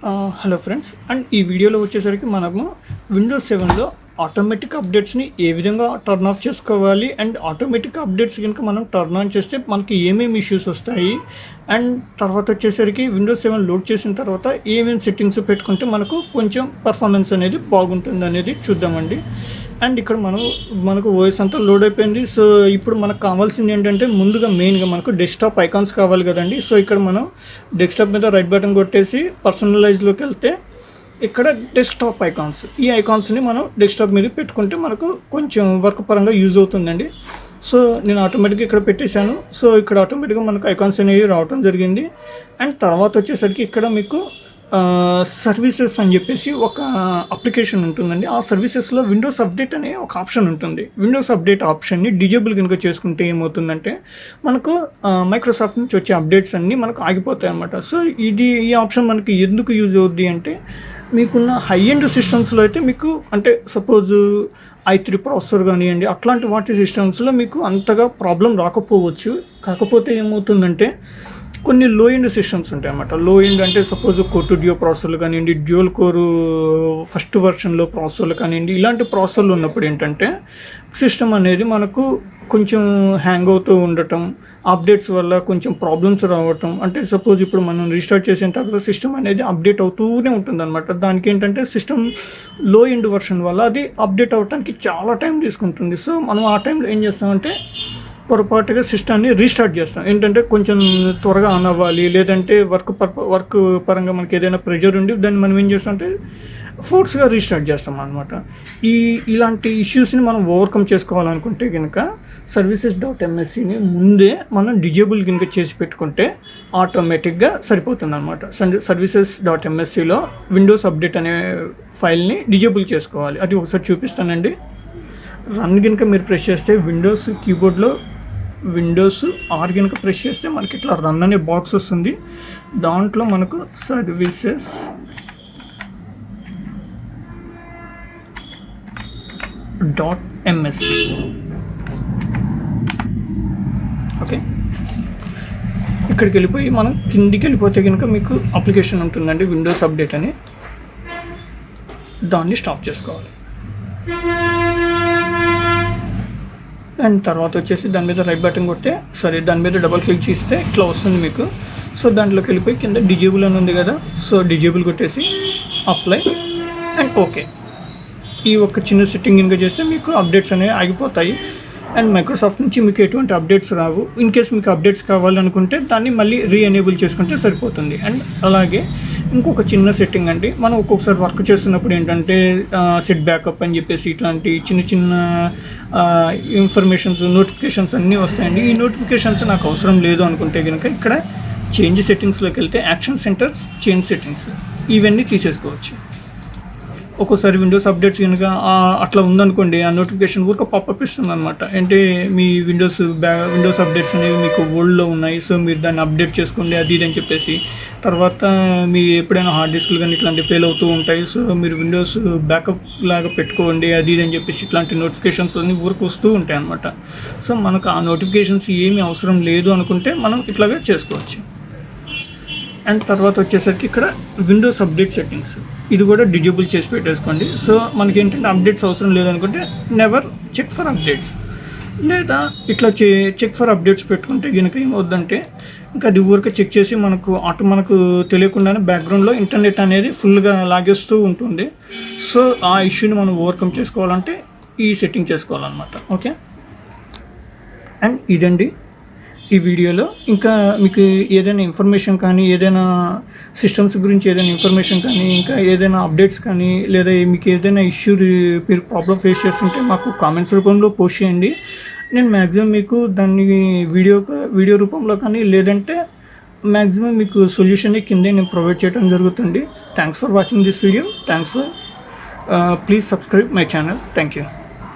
Hello friends, and ఈ వీడియోలో వచ్చేసరికి మనము విండోస్ 7లో ఆటోమేటిక్ అప్డేట్స్ని ఏ విధంగా టర్న్ ఆఫ్ చేసుకోవాలి, అండ్ ఆటోమేటిక్ అప్డేట్స్ కనుక మనం టర్న్ ఆన్ చేస్తే మనకి ఏమేమి ఇష్యూస్ వస్తాయి, అండ్ తర్వాత వచ్చేసరికి విండోస్ 7 లోడ్ చేసిన తర్వాత ఏమేమి సెట్టింగ్స్ పెట్టుకుంటే మనకు కొంచెం పర్ఫార్మెన్స్ అనేది బాగుంటుంది అనేది చూద్దామండి. అండ్ ఇక్కడ మనకు వాయిస్ అంతా లోడ్ అయిపోయింది. సో ఇప్పుడు మనకు కావాల్సింది ఏంటంటే ముందుగా మెయిన్గా మనకు డెస్క్టాప్ ఐకాన్స్ కావాలి కదండి. సో ఇక్కడ మనం డెస్క్టాప్ మీద రైట్ బటన్ కొట్టేసి పర్సనలైజ్లోకి వెళ్తే ఇక్కడ డెస్క్టాప్ ఐకాన్స్, ఈ ఐకాన్స్ని మనం డెస్క్టాప్ మీద పెట్టుకుంటే మనకు కొంచెం వర్క్ పరంగా యూజ్ అవుతుందండి. సో నేను ఆటోమేటిక్గా ఇక్కడ పెట్టేశాను. సో ఇక్కడ ఆటోమేటిక్గా మనకు ఐకాన్స్ అనేవి రావడం జరిగింది. అండ్ తర్వాత వచ్చేసరికి ఇక్కడ మీకు సర్వీసెస్ అని చెప్పేసి ఒక అప్లికేషన్ ఉంటుందండి. ఆ సర్వీసెస్లో విండోస్ అప్డేట్ అనే ఒక ఆప్షన్ ఉంటుంది. విండోస్ అప్డేట్ ఆప్షన్ని డిజేబుల్ కనుక చేసుకుంటే ఏమవుతుందంటే మనకు మైక్రోసాఫ్ట్ నుంచి వచ్చే అప్డేట్స్ అన్నీ మనకు ఆగిపోతాయి అన్నమాట. సో ఈ ఆప్షన్ మనకి ఎందుకు యూజ్ అవుద్ది అంటే, మీకున్న హై ఎండ్ సిస్టమ్స్లో అయితే మీకు అంటే సపోజ్ i3 ప్రాసెసర్ కానివ్వండి, అట్లాంటి వాటి సిస్టమ్స్లో మీకు అంతగా ప్రాబ్లం రాకపోవచ్చు. కాకపోతే ఏమవుతుందంటే కొన్ని లో ఎండ్ సిస్టమ్స్ ఉంటాయి అన్నమాట. లో ఎండ్ అంటే సపోజ్ కోర్ టు డ్యూ ప్రాసెసర్లు కానివ్వండి, డ్యూయల్ కోర్ ఫస్ట్ వర్షన్లో ప్రాసెసర్లు కానివ్వండి, ఇలాంటి ప్రాసెసర్లు ఉన్నప్పుడు ఏంటంటే సిస్టమ్ అనేది మనకు కొంచెం హ్యాంగ్ అవుతూ ఉండటం, అప్డేట్స్ వల్ల కొంచెం ప్రాబ్లమ్స్ రావటం. అంటే సపోజ్ ఇప్పుడు మనం రీస్టార్ట్ చేసిన తర్వాత సిస్టమ్ అనేది అప్డేట్ అవుతూనే ఉంటుంది అనమాట. దానికి ఏంటంటే సిస్టమ్ లో ఎండ్ వర్షన్ వల్ల అది అప్డేట్ అవ్వడానికి చాలా టైం తీసుకుంటుంది. సో మనం ఆ టైంలో ఏం చేస్తామంటే పొరపాటుగా సిస్టమ్ని రీస్టార్ట్ చేస్తాం. ఏంటంటే కొంచెం త్వరగా ఆన్ అవ్వాలి, లేదంటే వర్క్ పరంగా మనకి ఏదైనా ప్రెషర్ ఉండి దాన్ని మనం ఏం చేస్తామంటే ఫోర్స్గా రీస్టార్ట్ చేస్తాం అనమాట. ఇలాంటి ఇష్యూస్ని మనం ఓవర్కమ్ చేసుకోవాలనుకుంటే కనుక services.mscని ముందే మనం డిజేబుల్ కనుక చేసి పెట్టుకుంటే ఆటోమేటిక్గా సరిపోతుంది అనమాట. services.mscలో విండోస్ అప్డేట్ అనే ఫైల్ని డిజేబుల్ చేసుకోవాలి. అది ఒకసారి చూపిస్తానండి. రన్ కనుక మీరు ప్రెస్ చేస్తే విండోస్ కీబోర్డ్లో విండోస్ ఆర్ కనుక ప్రెస్ చేస్తే మనకి ఇట్లా రన్ అనే బాక్స్ వస్తుంది. దాంట్లో మనకు services.msc ఓకే, ఇక్కడికి వెళ్ళిపోయి మనం కిందికి వెళ్ళిపోతే కనుక మీకు అప్లికేషన్ ఉంటుందండి విండోస్ అప్డేట్ అని. దాన్ని స్టాప్ చేసుకోవాలి. అండ్ తర్వాత వచ్చేసి దాని మీద రైట్ బటన్ కొడితే దాని మీద డబుల్ క్లిక్ చేస్తే ఇట్లా వస్తుంది మీకు. సో దాంట్లోకి వెళ్ళిపోయి కింద డిజేబుల్ అని ఉంది కదా, సో డిజేబుల్ కొట్టేసి అప్లై అండ్ ఓకే. ఈ ఒక్క చిన్న సెట్టింగ్ కనుక చేస్తే మీకు అప్డేట్స్ అనేవి ఆగిపోతాయి. అండ్ మైక్రోసాఫ్ట్ నుంచి మీకు ఎటువంటి అప్డేట్స్ రావు. ఇన్ కేస్ మీకు అప్డేట్స్ కావాలనుకుంటే దాన్ని మళ్ళీ రీఎనేబుల్ చేసుకుంటే సరిపోతుంది. అండ్ అలాగే ఇంకొక చిన్న సెట్టింగ్ అండి, మనం ఒక్కొక్కసారి వర్క్ చేస్తున్నప్పుడు ఏంటంటే సెట్ బ్యాకప్ అని చెప్పేసి ఇట్లాంటి చిన్న చిన్న ఇన్ఫర్మేషన్స్ నోటిఫికేషన్స్ అన్నీ వస్తాయండి. ఈ నోటిఫికేషన్స్ నాకు అవసరం లేదు అనుకుంటే కనుక ఇక్కడ చేంజ్ సెట్టింగ్స్లోకి వెళ్తే యాక్షన్ సెంటర్స్ చేంజ్ సెట్టింగ్స్ ఇవన్నీ తీసేసుకోవచ్చు. ఒక్కోసారి విండోస్ అప్డేట్స్ కనుక అట్లా ఉందనుకోండి, ఆ నోటిఫికేషన్ ఊరిక పాపప్ ఇస్తుంది అనమాట. అంటే మీ విండోస్ అప్డేట్స్ అనేవి మీకు ఓల్డ్లో ఉన్నాయి, సో మీరు దాన్ని అప్డేట్ చేసుకోండి అది ఇది అని చెప్పేసి. తర్వాత మీ ఎప్పుడైనా హార్డ్ డిస్క్లు కానీ ఇట్లాంటివి ఫెయిల్ అవుతూ ఉంటాయి, సో మీరు విండోస్ బ్యాకప్ లాగా పెట్టుకోండి అది ఇది అని చెప్పేసి ఇట్లాంటి నోటిఫికేషన్స్ అన్నీ ఊరికి వస్తూ ఉంటాయి అనమాట. సో మనకు ఆ నోటిఫికేషన్స్ ఏమీ అవసరం లేదు అనుకుంటే మనం ఇట్లాగే చేసుకోవచ్చు. అండ్ తర్వాత వచ్చేసరికి ఇక్కడ విండోస్ అప్డేట్ సెట్టింగ్స్, ఇది కూడా డిజేబుల్ చేసి పెట్టేసుకోండి. సో మనకి ఏంటంటే అప్డేట్స్ అవసరం లేదనుకుంటే నెవర్ చెక్ ఫర్ అప్డేట్స్, లేదా ఇట్లా చెక్ ఫర్ అప్డేట్స్ పెట్టుకుంటే కనుక ఏమవుద్దంటే ఇంకా అది ఊరికే చెక్ చేసి మనకు తెలియకుండానే బ్యాక్గ్రౌండ్లో ఇంటర్నెట్ అనేది ఫుల్గా లాగేస్తూ ఉంటుంది. సో ఆ ఇష్యూని మనం ఓవర్కమ్ చేసుకోవాలంటే ఈ సెట్టింగ్ చేసుకోవాలన్నమాట. ఓకే, అండ్ ఇదండి ఈ వీడియోలో. ఇంకా మీకు ఏదైనా ఇన్ఫర్మేషన్ కానీ, ఏదైనా సిస్టమ్స్ గురించి ఏదైనా ఇన్ఫర్మేషన్ కానీ, ఇంకా ఏదైనా అప్డేట్స్ కానీ, లేదా మీకు ఏదైనా ఇష్యూ మీరు ప్రాబ్లం ఫేస్ చేస్తుంటే మాకు కామెంట్స్ రూపంలో పోస్ట్ చేయండి. నేను మ్యాక్సిమం మీకు దాన్ని వీడియో రూపంలో కానీ, లేదంటే మ్యాక్సిమం మీకు సొల్యూషన్ని కిందే నేను ప్రొవైడ్ చేయడం జరుగుతుంది. Thanks for watching this video. Thanks for please subscribe my channel. Thank you.